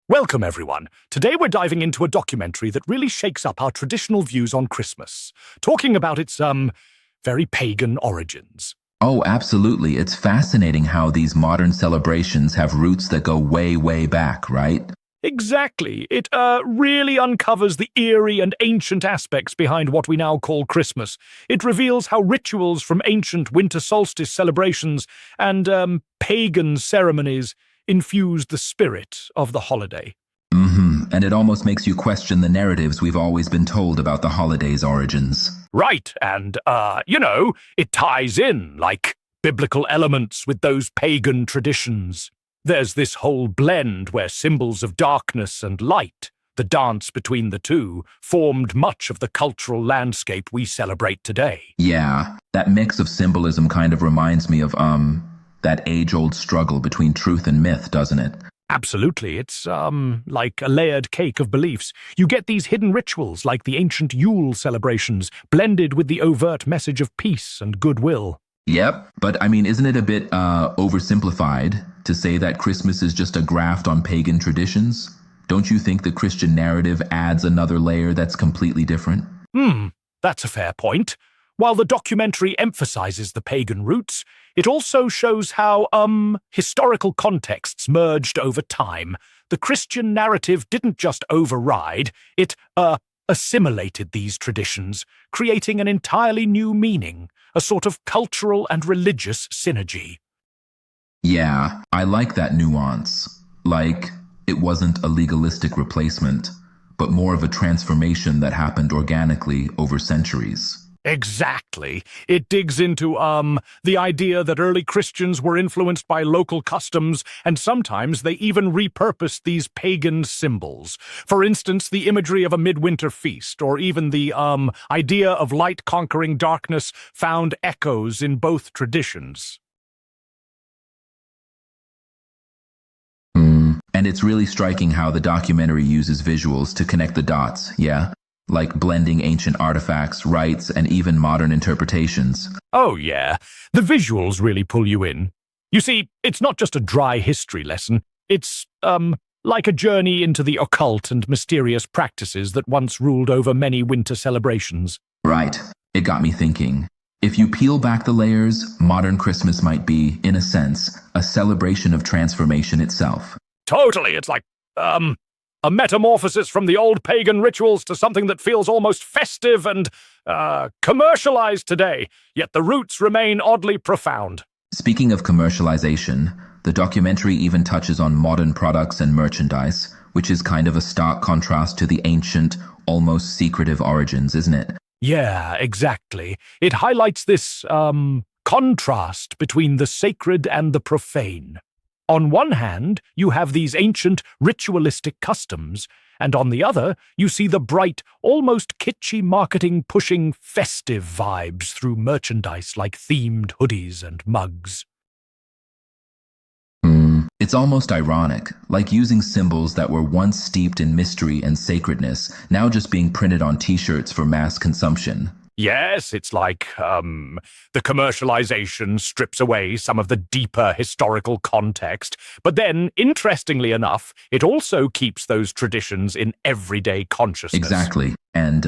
Welcome, everyone. Today we're diving into a documentary that really shakes up our traditional views on Christmas, talking about its, very pagan origins. Oh, absolutely. It's fascinating how these modern celebrations have roots that go way, way back, right? Exactly. It, really uncovers the eerie and ancient aspects behind what we now call Christmas. It reveals how rituals from ancient winter solstice celebrations and, pagan ceremonies infused the spirit of the holiday. And it almost makes you question the narratives we've always been told about the holiday's origins. Right, and, it ties in, like biblical elements with those pagan traditions. There's this whole blend where symbols of darkness and light, the dance between the two, formed much of the cultural landscape we celebrate today. Yeah, that mix of symbolism kind of reminds me of, that age-old struggle between truth and myth, doesn't it? Absolutely, it's, like a layered cake of beliefs. You get these hidden rituals like the ancient Yule celebrations, blended with the overt message of peace and goodwill. Yep, but I mean, isn't it a bit, oversimplified to say that Christmas is just a graft on pagan traditions? Don't you think the Christian narrative adds another layer that's completely different? That's a fair point. While the documentary emphasizes the pagan roots, it also shows how, historical contexts merged over time. The Christian narrative didn't just override, it, assimilated these traditions, creating an entirely new meaning, a sort of cultural and religious synergy. Yeah, I like that nuance. Like, it wasn't a legalistic replacement, but more of a transformation that happened organically over centuries. Exactly. It digs into, the idea that early Christians were influenced by local customs, and sometimes they even repurposed these pagan symbols. For instance, the imagery of a midwinter feast, or even the, idea of light conquering darkness, found echoes in both traditions. And it's really striking how the documentary uses visuals to connect the dots, yeah? Like blending ancient artifacts, rites, and even modern interpretations. Oh yeah, the visuals really pull you in. You see, it's not just a dry history lesson, it's, like a journey into the occult and mysterious practices that once ruled over many winter celebrations. Right. It got me thinking. If you peel back the layers, modern Christmas might be, in a sense, a celebration of transformation itself. Totally, it's like, a metamorphosis from the old pagan rituals to something that feels almost festive and, commercialized today, yet the roots remain oddly profound. Speaking of commercialization, the documentary even touches on modern products and merchandise, which is kind of a stark contrast to the ancient, almost secretive origins, isn't it? Yeah, exactly. It highlights this, contrast between the sacred and the profane. On one hand, you have these ancient, ritualistic customs, and on the other, you see the bright, almost kitschy marketing-pushing festive vibes through merchandise like themed hoodies and mugs. It's almost ironic, like using symbols that were once steeped in mystery and sacredness, now just being printed on t-shirts for mass consumption. Yes, it's like, the commercialization strips away some of the deeper historical context, but then, interestingly enough, it also keeps those traditions in everyday consciousness. Exactly. And,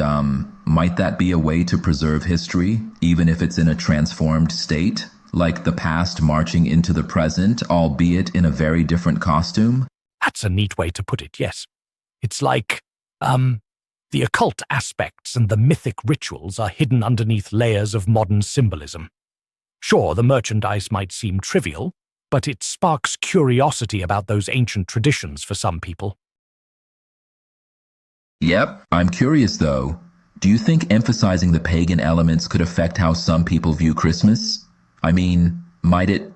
might that be a way to preserve history, even if it's in a transformed state? Like the past marching into the present, albeit in a very different costume? That's a neat way to put it, yes. It's like, the occult aspects and the mythic rituals are hidden underneath layers of modern symbolism. Sure, the merchandise might seem trivial, but it sparks curiosity about those ancient traditions for some people. Yep, I'm curious though. Do you think emphasizing the pagan elements could affect how some people view Christmas? I mean, might it,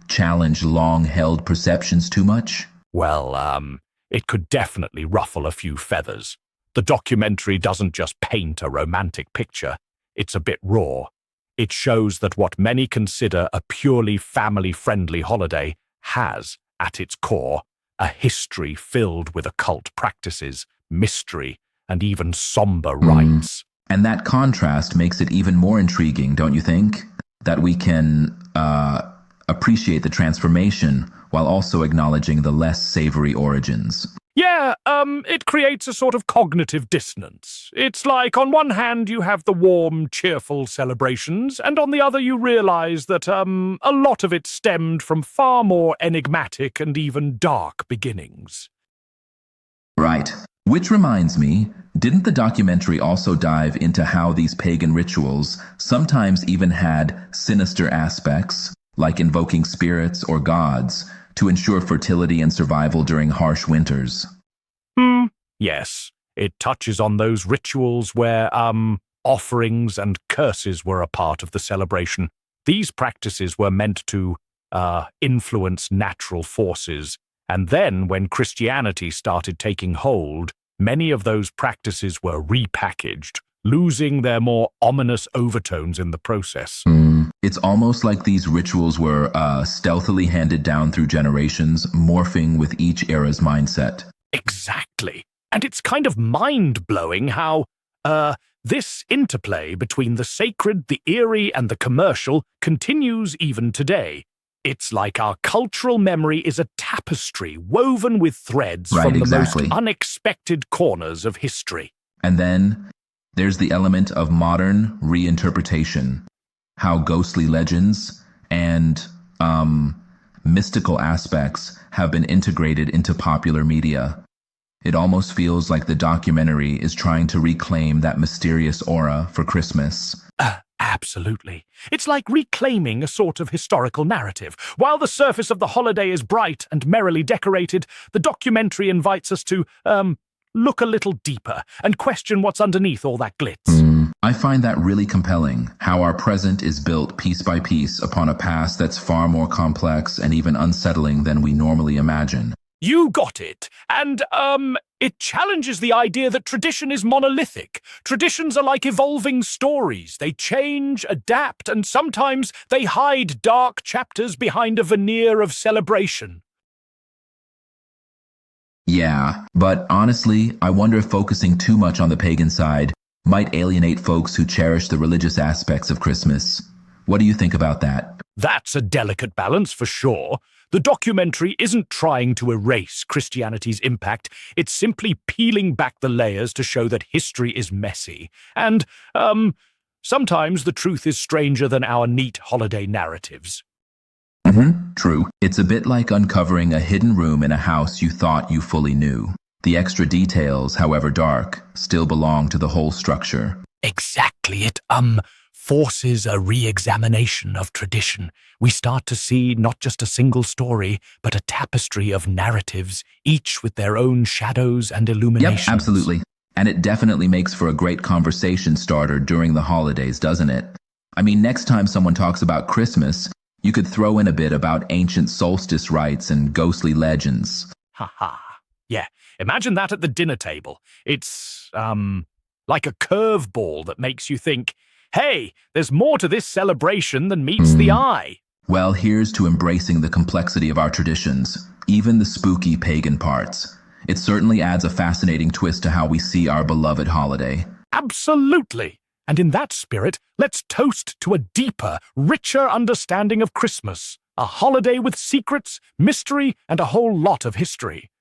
challenge long-held perceptions too much? Well, it could definitely ruffle a few feathers. The documentary doesn't just paint a romantic picture, it's a bit raw. It shows that what many consider a purely family-friendly holiday has, at its core, a history filled with occult practices, mystery, and even somber rites. And that contrast makes it even more intriguing, don't you think? That we can appreciate the transformation while also acknowledging the less savory origins. It creates a sort of cognitive dissonance. It's like on one hand you have the warm, cheerful celebrations, and on the other you realize that, a lot of it stemmed from far more enigmatic and even dark beginnings. Right. Which reminds me, didn't the documentary also dive into how these pagan rituals sometimes even had sinister aspects, like invoking spirits or gods, to ensure fertility and survival during harsh winters? Yes, it touches on those rituals where, offerings and curses were a part of the celebration. These practices were meant to, influence natural forces, and then when Christianity started taking hold, many of those practices were repackaged, losing their more ominous overtones in the process. It's almost like these rituals were stealthily handed down through generations, morphing with each era's mindset. Exactly. And it's kind of mind-blowing how, this interplay between the sacred, the eerie, and the commercial continues even today. It's like our cultural memory is a tapestry woven with threads from the most unexpected corners of history. And then there's the element of modern reinterpretation, how ghostly legends and mystical aspects have been integrated into popular media. It almost feels like the documentary is trying to reclaim that mysterious aura for Christmas. Absolutely. It's like reclaiming a sort of historical narrative. While the surface of the holiday is bright and merrily decorated, the documentary invites us to, look a little deeper and question what's underneath all that glitz. I find that really compelling, how our present is built piece by piece upon a past that's far more complex and even unsettling than we normally imagine. You got it. And, it challenges the idea that tradition is monolithic. Traditions are like evolving stories. They change, adapt, and sometimes they hide dark chapters behind a veneer of celebration. Yeah, but honestly, I wonder if focusing too much on the pagan side might alienate folks who cherish the religious aspects of Christmas. What do you think about that? That's a delicate balance for sure. The documentary isn't trying to erase Christianity's impact, it's simply peeling back the layers to show that history is messy. And, sometimes the truth is stranger than our neat holiday narratives. True. It's a bit like uncovering a hidden room in a house you thought you fully knew. The extra details, however dark, still belong to the whole structure. Exactly. It, forces a re-examination of tradition. We start to see not just a single story, but a tapestry of narratives, each with their own shadows and illuminations. Yep, absolutely. And it definitely makes for a great conversation starter during the holidays, doesn't it? I mean, next time someone talks about Christmas, you could throw in a bit about ancient solstice rites and ghostly legends. Yeah, imagine that at the dinner table. It's, like a curveball that makes you think, hey, there's more to this celebration than meets the eye. Well, here's to embracing the complexity of our traditions, even the spooky pagan parts. It certainly adds a fascinating twist to how we see our beloved holiday. Absolutely. And in that spirit, let's toast to a deeper, richer understanding of Christmas, a holiday with secrets, mystery, and a whole lot of history.